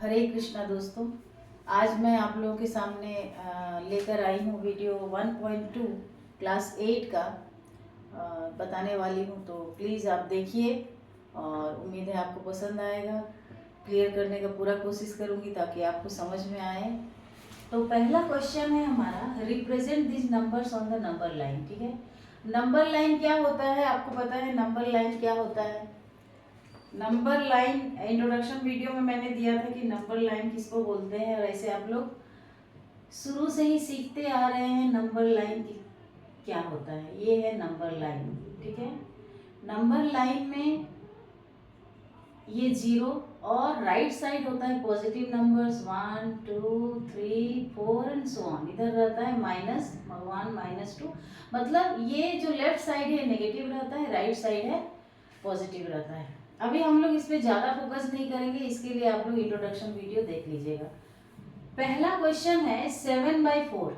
हरे कृष्णा दोस्तों, आज मैं आप लोगों के सामने लेकर आई हूँ वीडियो 1.2 क्लास 8 का बताने वाली हूँ। तो प्लीज़ आप देखिए और उम्मीद है आपको पसंद आएगा। क्लियर करने का पूरा कोशिश करूँगी ताकि आपको समझ में आए। तो पहला क्वेश्चन है हमारा, represent this numbers on the number line. ठीक है, नंबर लाइन क्या होता है आपको पता है? नंबर लाइन क्या होता है? नंबर लाइन इंट्रोडक्शन वीडियो में मैंने दिया था कि नंबर लाइन किसको बोलते हैं, और ऐसे आप लोग शुरू से ही सीखते आ रहे हैं नंबर लाइन की क्या होता है। ये है नंबर लाइन। ठीक है, नंबर लाइन में ये जीरो और राइट साइड होता है positive numbers 1 2 3 4 and so on. इधर रहता है -1 -2, मतलब ये जो लेफ्ट साइड है नेगेटिव रहता है, राइट साइड है पॉजिटिव रहता है। अभी हम लोग इस पे ज़्यादा फोकस नहीं करेंगे, इसके लिए आप लोग इंट्रोडक्शन वीडियो देख लीजिएगा। पहला क्वेश्चन है 7/4,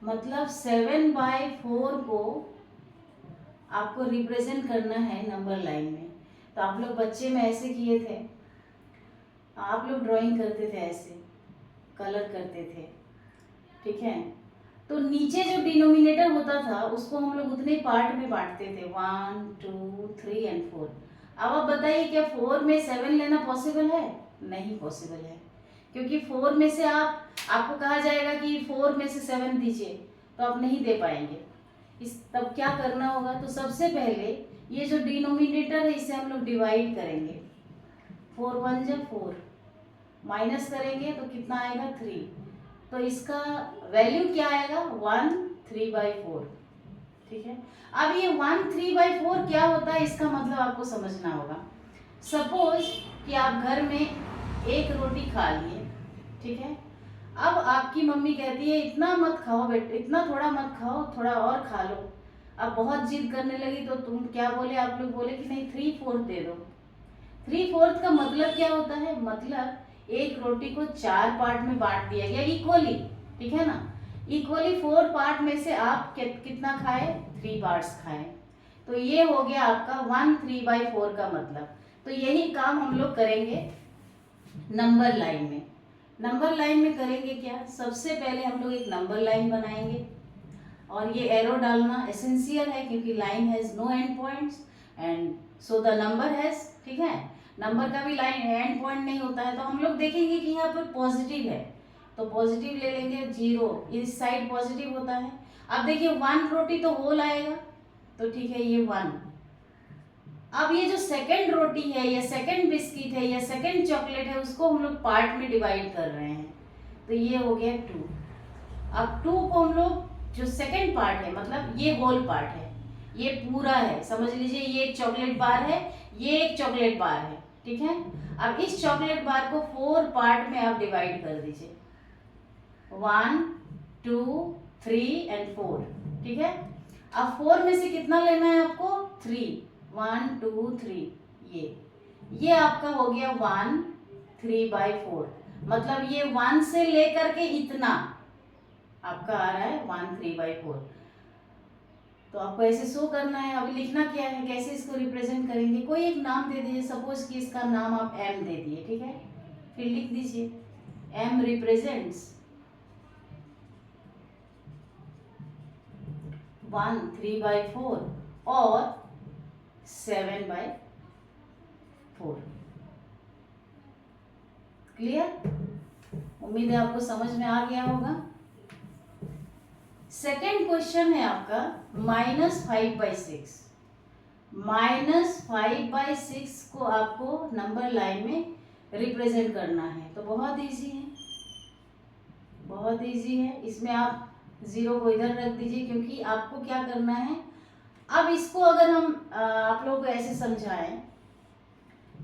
मतलब 7/4 को आपको रिप्रेजेंट करना है नंबर लाइन में। तो आप लोग बच्चे में ऐसे किए थे, आप लोग ड्राइंग करते थे, ऐसे कलर करते थे। ठीक है, तो नीचे जो डिनोमिनेटर होता था उसको हम लोग उतने पार्ट में बांटते थे, 1 2 3 एंड 4। अब आप बताइए क्या 4 में 7 लेना पॉसिबल है? नहीं पॉसिबल है, क्योंकि 4 में से आपको कहा जाएगा कि 4 में से 7 दीजिए, तो आप नहीं दे पाएंगे। तब क्या करना होगा? तो सबसे पहले ये जो डिनोमिनेटर है इसे हम लोग डिवाइड करेंगे। 4 1 जा 4, माइनस करेंगे तो कितना आएगा? 3। तो इसका वैल्यू क्या आएगा? 1 3/4। ठीक है, अब ये 1 3/4 क्या होता है इसका मतलब आपको समझना होगा। सपोज कि आप घर में एक रोटी खा लिए, ठीक है, अब आपकी मम्मी कहती है इतना मत खाओ बेटा, इतना थोड़ा मत खाओ, थोड़ा और खा लो। अब बहुत जिद करने लगी तो तुम क्या बोले? आप लोग बोले कि नहीं 3/4 दे दो। 3/4 का मतलब क्या होता है? मतलब एक रोटी को 4 पार्ट में बांट दिया गया इक्वली। ठीक है ना, इक्वली 4 पार्ट में से आप कितना खाए? 3 पार्ट्स खाए। तो ये हो गया आपका 1 3/4 का मतलब। तो यही काम हम लोग करेंगे नंबर लाइन में। नंबर लाइन में करेंगे क्या? सबसे पहले हम लोग एक नंबर लाइन बनाएंगे, और ये एरो डालना एसेंशियल है क्योंकि line has no end points and so the number has. ठीक है, नंबर का भी लाइन एंड पॉइंट नहीं होता है। तो हम लोग देखेंगे कि यहाँ पर पॉजिटिव है तो पॉजिटिव ले लेंगे, 0 इस साइड पॉजिटिव होता है। अब देखिए 1 रोटी तो होल आएगा, तो ठीक है ये 1। अब ये जो सेकंड रोटी है या सेकंड बिस्किट है या सेकंड चॉकलेट है उसको हम लोग पार्ट में डिवाइड कर रहे हैं, तो ये हो गया 2। अब 2 को हम लोग, जो सेकंड पार्ट है मतलब ये होल पार्ट है, ये पूरा है, समझ लीजिए ये एक चॉकलेट बार है, ये एक चॉकलेट बार है। ठीक है, अब इस चॉकलेट बार को 4 पार्ट में आप डिवाइड कर दीजिए, 1 2 3 एंड 4। ठीक है, अब 4 में से कितना लेना है आपको? 3, 1 2 3। ये आपका हो गया 1 3/4, मतलब ये 1 से लेकर के इतना आपका आ रहा है 1 3/4। तो आपको ऐसे शो करना है। अभी लिखना क्या है, कैसे इसको रिप्रेजेंट करेंगे? कोई एक नाम दे दीजिए, सपोज कि इसका नाम आप m दे दिए। ठीक है, फिर लिख दीजिए m रिप्रेजेंट्स 1 3/4 और 7/4। क्लियर? उम्मीद है आपको समझ में आ गया होगा। सेकेंड क्वेश्चन है आपका -5/6। -5/6 को आपको नंबर लाइन में रिप्रेजेंट करना है। तो बहुत इजी है, बहुत इजी है। इसमें आप 0 को इधर रख दीजिए क्योंकि आपको क्या करना है। अब इसको अगर हम आप लोग को ऐसे समझाएं,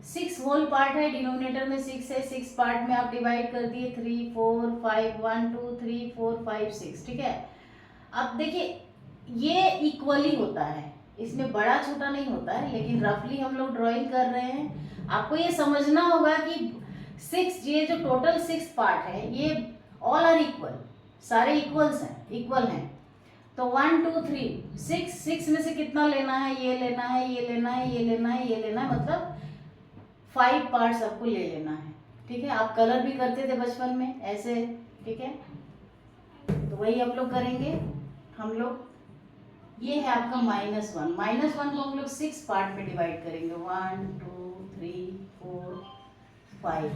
6 होल पार्ट है, डिनोमिनेटर में 6 है, 6 पार्ट में आप डिवाइड कर दिए, 3 4 5 1 2 3 4 5 6। ठीक है, अब देखिए ये इक्वली होता है, इसमें बड़ा छोटा नहीं होता है, लेकिन रफली हम लोग ड्राइंग कर रहे हैं। आपको ये समझना होगा कि 6, ये जो टोटल 6 पार्ट है ये ऑल आर इक्वल, सारे इक्वल हैं। तो 1 2 3 6 में से कितना लेना है? ये लेना है, ये लेना है, ये लेना है, ये लेना है, मतलब 5 पार्ट्स आपको ले लेना है। ठीक है, आप कलर भी करते थे बचपन में ऐसे, ठीक है, तो वही आप लोग करेंगे हम लोग। ये है आपका -1, -1 को हम लोग 6 पार्ट में डिवाइड करेंगे, 1 2 3 4 5,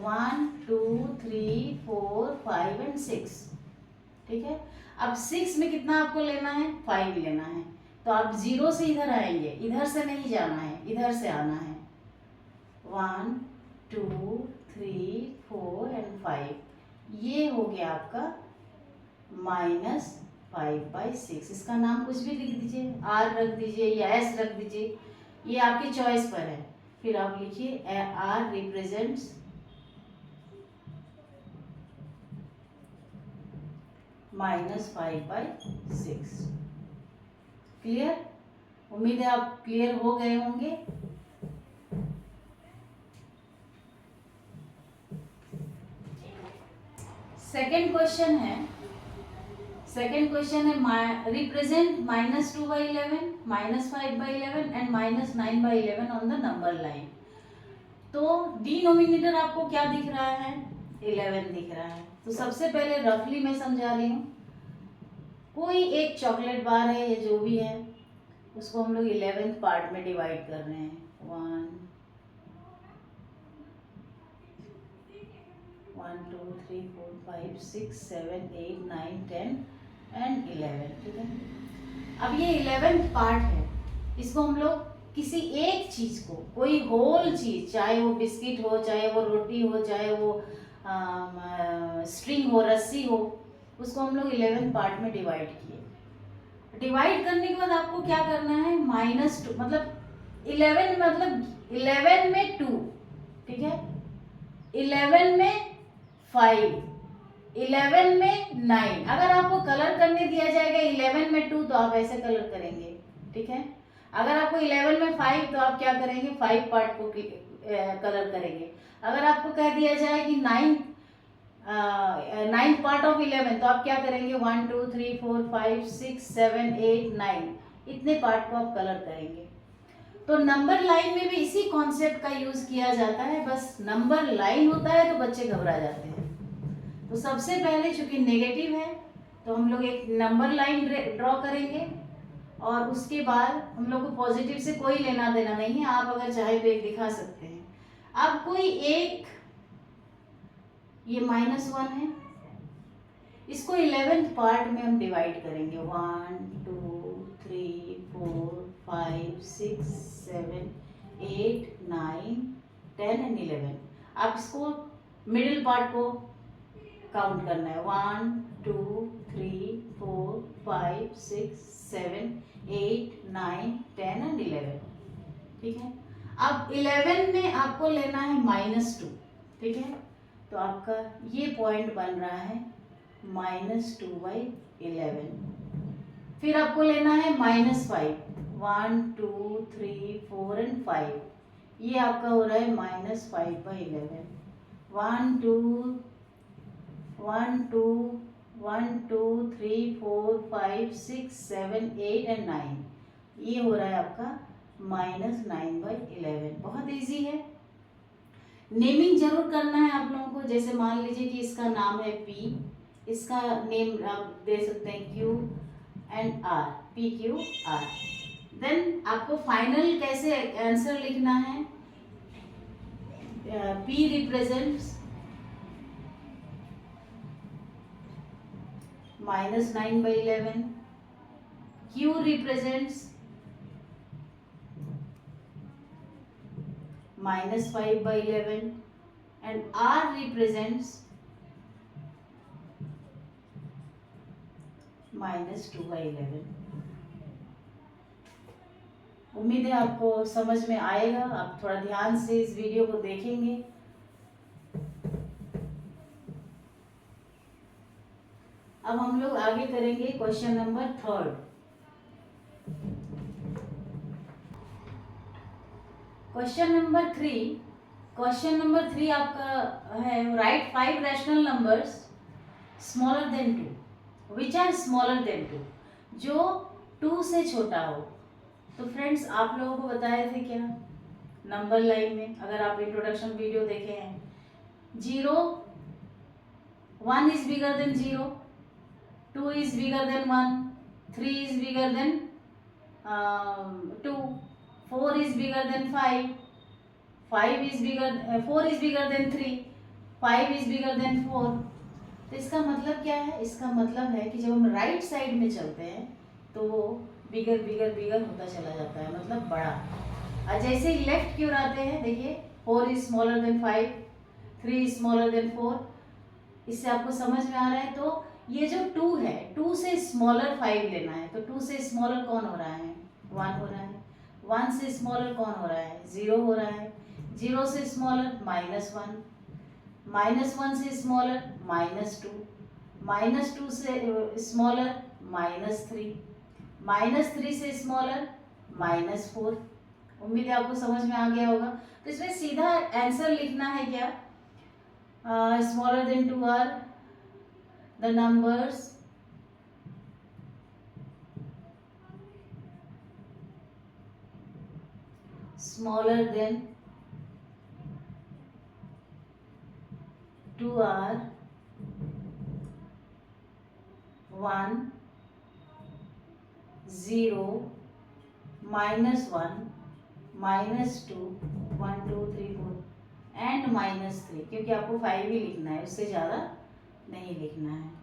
1 2 3 4 5 एंड 6, ठीक है। अब 6 में कितना आपको लेना है, 5 लेना है, तो आप 0 से इधर आएंगे, इधर से नहीं जाना है, इधर से आना है, 1 2 3 4 एंड 5, ये हो गया आपका -5/6। इसका नाम कुछ भी लिख दीजिए, R रख दीजिए या S रख दीजिए, ये आपकी चॉइस पर है। फिर आप लिखिए R रिप्रेजेंट्स -5/6। क्लियर? उम्मीद है आप क्लियर हो गए होंगे। सेकेंड क्वेश्चन है represent -2/11, -5/11 and -9/11 on the number line. तो डिनोमिनेटर आपको क्या दिख रहा है, 11 दिख रहा है। तो सबसे पहले रफली मैं समझा रही हूँ, कोई एक चॉकलेट बार है या जो भी है, उसको हम लोग 11th पार्ट में डिवाइड कर रहे हैं, 1 2 3 4 5 6 7 8 9 10 एंड 11, ठीक है। अब ये 11th पार्ट है, इसको हम लोग किसी एक चीज को, कोई होल चीज, चाहे वो बिस्किट हो, चाहे वो रोटी हो, चाहे वो स्ट्रिंग हो, रस्सी हो, उसको हम लोग 11th पार्ट में डिवाइड किए। डिवाइड करने के बाद आपको क्या करना है, -2, मतलब 11 मतलब 11 में 2, ठीक है, 11 में 5, 11 में 9। अगर आपको कलर करने दिया जाएगा 11 में 2 तो आप ऐसे कलर करेंगे, ठीक है। अगर आपको 11 में 5 तो आप क्या करेंगे, 5 पार्ट को कलर करेंगे। अगर आपको कह दिया जाए कि 9 पार्ट ऑफ 11 तो आप क्या करेंगे, 1 2 3 4 5 6 7 8 9, इतने पार्ट को आप कलर करेंगे। तो नंबर लाइन में भी इसी कॉन्सेप्ट का यूज किया जाता है, बस नंबर लाइन होता है तो बच्चे घबरा जाते हैं। तो सबसे पहले चूंकि नेगेटिव है तो हम लोग एक नंबर लाइन ड्रॉ करेंगे, और उसके बाद हम लोग को पॉजिटिव से कोई लेना देना नहीं है, आप अगर चाहे तो एक दिखा सकते हैं। अब कोई एक, ये -1 है, इसको 11th पार्ट में हम डिवाइड करेंगे, 1 2 3 4 5 6 7 8 9 10 एंड 11। आप इसको मिडिल पार्ट को काउंट करना है, 1 2 3 4 5 6 7 8 9 10 एंड 11, ठीक है। अब 11 में आपको लेना है -2, ठीक है, तो आपका ये पॉइंट बन रहा है -2/11। फिर आपको लेना है -5, 1 2 3 4 एंड 5, ये आपका हो रहा है -5/11। 1 2 1 2 3 4 5 6 7 8 एंड 9, ये हो रहा है आपका -9/11। बहुत इजी है। नेमिंग जरूर करना है आप लोगों को। जैसे मान लीजिए कि इसका नाम है P, इसका नेम आप दे सकते हैं Q and R, PQR। Then आपको फाइनल कैसे आंसर लिखना है, P represents -9/11, Q represents -5/11 and R represents -2/11। उम्मीद है आपको समझ में आएगा, आप थोड़ा ध्यान से इस वीडियो को देखेंगे। अब हम लोग आगे करेंगे क्वेश्चन नंबर 3। क्वेश्चन नंबर 3 आपका है, right 5 rational numbers smaller than 2 which are smaller than 2, जो 2 से छोटा हो। तो फ्रेंड्स आप लोगों को बताए थे क्या नंबर लाइन में, अगर आप इंट्रोडक्शन वीडियो देखे हैं 0, 1 is bigger than 0, 2 is bigger than 1, 3 is bigger than 2, 4 is bigger than 5, 4 is bigger than 3, 5 is bigger than 4। तो इसका मतलब क्या है? इसका मतलब है कि जब हम राइट साइड में चलते हैं तो वो बिगर बिगर बिगर होता चला जाता है, मतलब बड़ा। और जैसे ही लेफ्ट की ओर आते हैं, देखिए 4 is smaller than 5, 3 is smaller than 4। इससे आपको समझ में आ रहा है? तो ये जो 2 है, 2 से स्मॉलर 5 लेना है, तो 2 से स्मॉलर कौन हो रहा है? 1 हो रहा है। 1 से स्मॉलर कौन हो रहा है? 0 हो रहा है। 0 से स्मॉलर -1, -1 से स्मॉलर -2, -2 से स्मॉलर -3, -3 से स्मॉलर -4। उम्मीद है आपको समझ में आ गया होगा। तो इसमें सीधा आंसर लिखना है क्या? Smaller than 2 are the numbers smaller than 2 are 1, 0, -1, -2, 1, 2, 3, 4 and -3, क्योंकि आपको 5 ही लिखना है, उससे ज़्यादा नहीं लिखना है।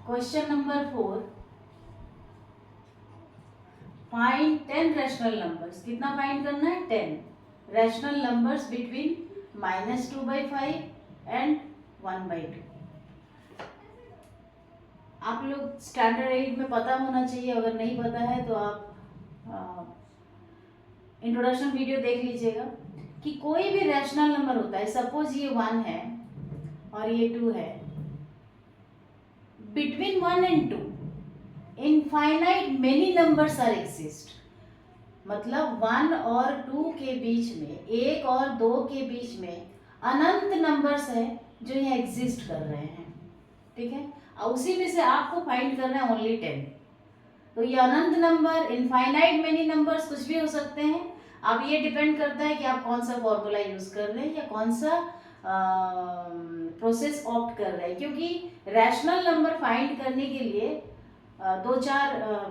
Question number 4, find 10 rational numbers. कितना फाइंड करना है? 10 रैशनल नंबर्स बिटवीन -2/5 एंड 1/2। आप लोग स्टैंडर्ड 8 में पता होना चाहिए, अगर नहीं पता है तो आप इंट्रोडक्शन वीडियो देख लीजिएगा कि कोई भी रैशनल नंबर होता है, सपोज ये 1 है और ये 2 है, between 1 and 2 infinite many numbers are exist. मतलब 1 और 2 के बीच में, 1 और 2 के बीच में अनंत नंबर्स हैं जो यहाँ एग्जिस्ट कर रहे हैं, ठीक है। और उसी में से आपको फाइंड करना है ओनली 10। तो ये अनंत नंबर, इनफाइनाइट मेनी नंबर्स कुछ भी हो सकते हैं। अब ये डिपेंड करता है कि आप कौन सा फॉर्मूला यूज कर रहे हैं या कौन सा प्रोसेस ऑप्ट कर रहे हैं, क्योंकि रैशनल नंबर फाइंड करने के लिए 2-4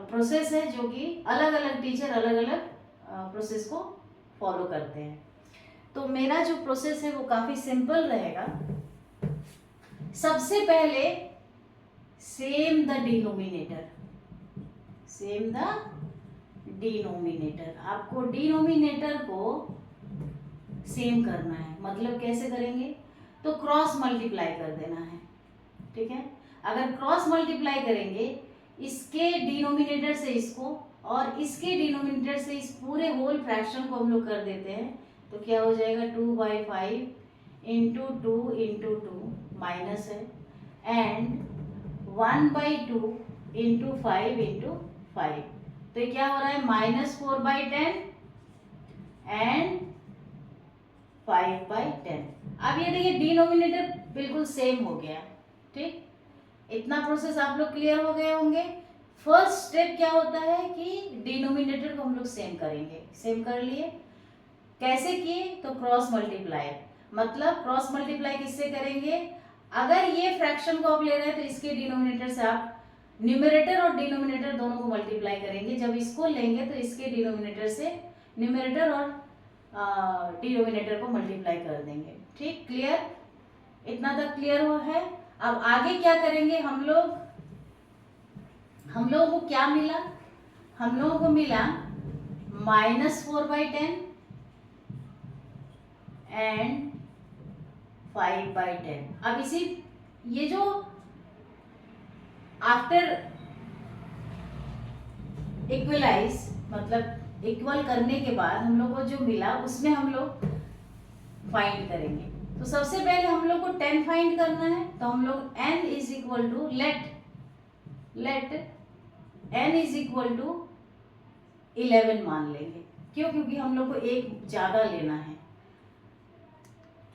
प्रोसेस है जो कि अलग अलग टीचर अलग अलग प्रोसेस को फॉलो करते हैं। तो मेरा जो प्रोसेस है वो काफ़ी सिंपल रहेगा। सबसे पहले same the denominator, same the denominator. आपको डिनोमिनेटर को सेम करना है। मतलब कैसे करेंगे? तो क्रॉस मल्टीप्लाई कर देना है, ठीक है। अगर क्रॉस मल्टीप्लाई करेंगे इसके डिनोमिनेटर से इसको और इसके डिनोमिनेटर से इस पूरे होल फ्रैक्शन को हम लोग कर देते हैं, तो क्या हो जाएगा? 2/5 इंटू 2 इंटू 2 माइनस है, एंड 1/2 इंटू 5 इंटू 5। तो ये क्या हो रहा है? -4/10 एंड 5/10। अब ये देखिए डिनोमिनेटर बिल्कुल सेम हो गया, ठीक। इतना प्रोसेस आप लोग क्लियर हो गए होंगे। फर्स्ट स्टेप क्या होता है कि डिनोमिनेटर को हम लोग सेम करेंगे। सेम कर लिए, कैसे किए? तो क्रॉस मल्टीप्लाई। मतलब क्रॉस मल्टीप्लाई किससे करेंगे? अगर ये फ्रैक्शन को आप ले रहे हैं तो इसके डिनोमिनेटर से आप न्यूमरेटर और डिनोमिनेटर दोनों को मल्टीप्लाई करेंगे। जब इसको लेंगे तो इसके डिनोमिनेटर से न्यूमरेटर और डिनोमिनेटर को मल्टीप्लाई कर देंगे, ठीक। क्लियर? इतना तक क्लियर हुआ है। अब आगे क्या करेंगे हम लोग? हम लोगों को क्या मिला? हम लोगों को मिला -4/10 एंड 5/10। अब इसी ये जो आफ्टर इक्वलाइज मतलब इक्वल करने के बाद हम लोग को जो मिला उसमें हम लोग फाइंड करेंगे। तो सबसे पहले हम लोग को 10 फाइंड करना है, तो हम लोग n is equal to let n is equal to 11 मान लेंगे। क्यों? क्योंकि हम लोग को एक ज्यादा लेना है।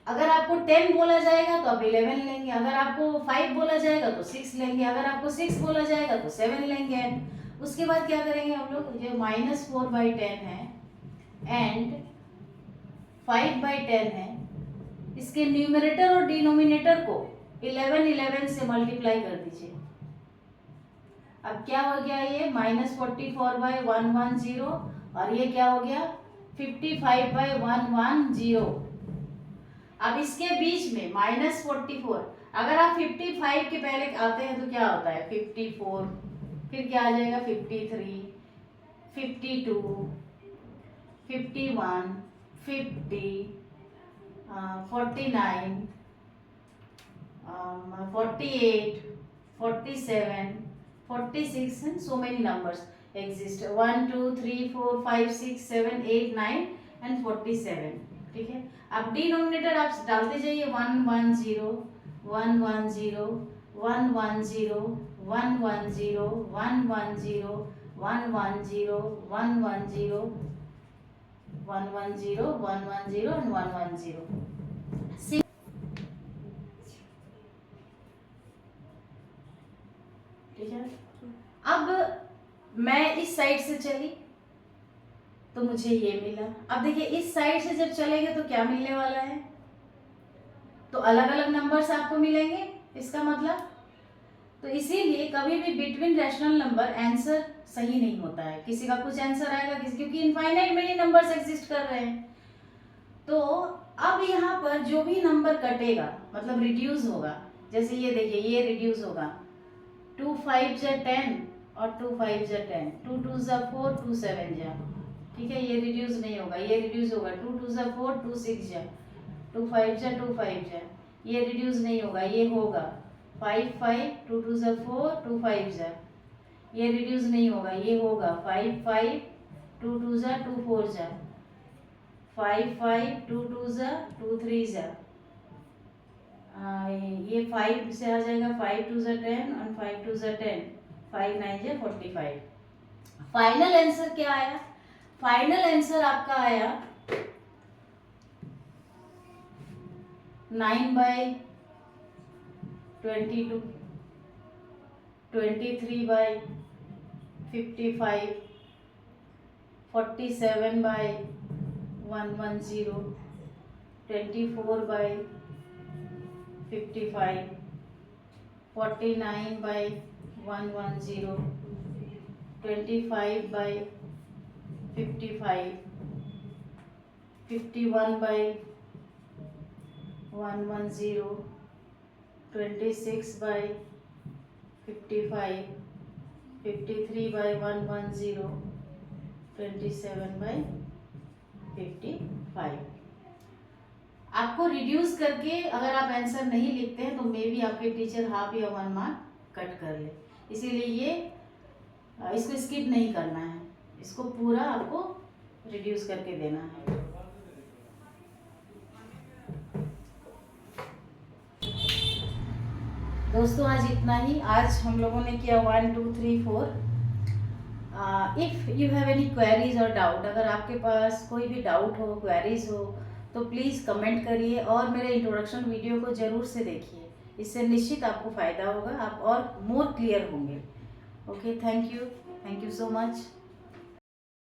अगर आपको 10 बोला जाएगा तो आप 11 लेंगे, अगर आपको 5 बोला जाएगा तो 6 लेंगे, अगर आपको 6 बोला जाएगा तो 7 लेंगे। उसके बाद क्या करेंगे हम लोग, जो -4/10 है एंड 5/10 है, इसके न्यूमरेटर और डिनोमिनेटर को 11 से मल्टीप्लाई कर दीजिए। अब क्या हो गया, ये -44/110 और ये क्या हो गया 55/110। अब इसके बीच में -44, अगर आप 55 के पहले आते हैं तो क्या होता है 54, फिर क्या आ जाएगा 53, 52, 51, 50, 49, 48, 47, 46 and so many numbers exist, 1 2 3 4 5 6 7 8 9 and 47। ठीक है, अब डिनोमिनेटर आप डालते जाइए 110 110 110 110 110 110 110 110 110 and 110। ठीक है, अब मैं इस साइड से चली तो मुझे ये मिला। अब देखिए इस साइड से जब चलेंगे तो क्या मिलने वाला है, तो अलग अलग नंबर्स आपको मिलेंगे, इसका मतलब। तो इसीलिए कभी भी बिटवीन रैशनल नंबर आंसर सही नहीं होता है, किसी का कुछ आंसर आएगा किसी, क्योंकि इनफाइनाइट मेनी नंबर्स एग्जिस्ट कर रहे हैं। तो अब यहाँ पर जो भी नंबर कटेगा मतलब रिड्यूस होगा, जैसे ये देखिए ये रिड्यूस होगा 2 5 जा 10 और 2 5 जा 10, 2 2 जा 4 2 7 जा। ठीक है, ये रिड्यूस नहीं होगा, ये रिड्यूस होगा 2 2 जा 4 2 6 जा, 2 5 जा 2 5 जा, ये रिड्यूस नहीं होगा, ये होगा 5 5 2 2 जा 4 2 5 जा, ये रिड्यूस नहीं होगा, ये होगा 5 5 2 2 जा 2 4 जा, 5 5 2 2 जा 2 3 जा, ये 5 से आ जाएगा 5 2 जा 10 और 5 2 जा 10, 5 9 जा 45। फाइनल आंसर क्या आया, फाइनल आंसर आपका आया 9/22, 23/55, 47/110, 24/55, 49/110, 25/55, 51/110, 26/55, 53/110, 27/55। आपको रिड्यूस करके अगर आप आंसर नहीं लिखते हैं तो मे बी आपके टीचर हाफ या 1 मार्क कट कर ले, इसीलिए ये इसको स्किप नहीं करना है, इसको पूरा आपको रिड्यूस करके देना है। दोस्तों आज इतना ही, आज हम लोगों ने किया 1 2 3 4। If you have any queries और डाउट, अगर आपके पास कोई भी डाउट हो क्वेरीज हो तो प्लीज़ कमेंट करिए और मेरे इंट्रोडक्शन वीडियो को ज़रूर से देखिए, इससे निश्चित आपको फ़ायदा होगा, आप और मोर क्लियर होंगे। Okay, thank you so much.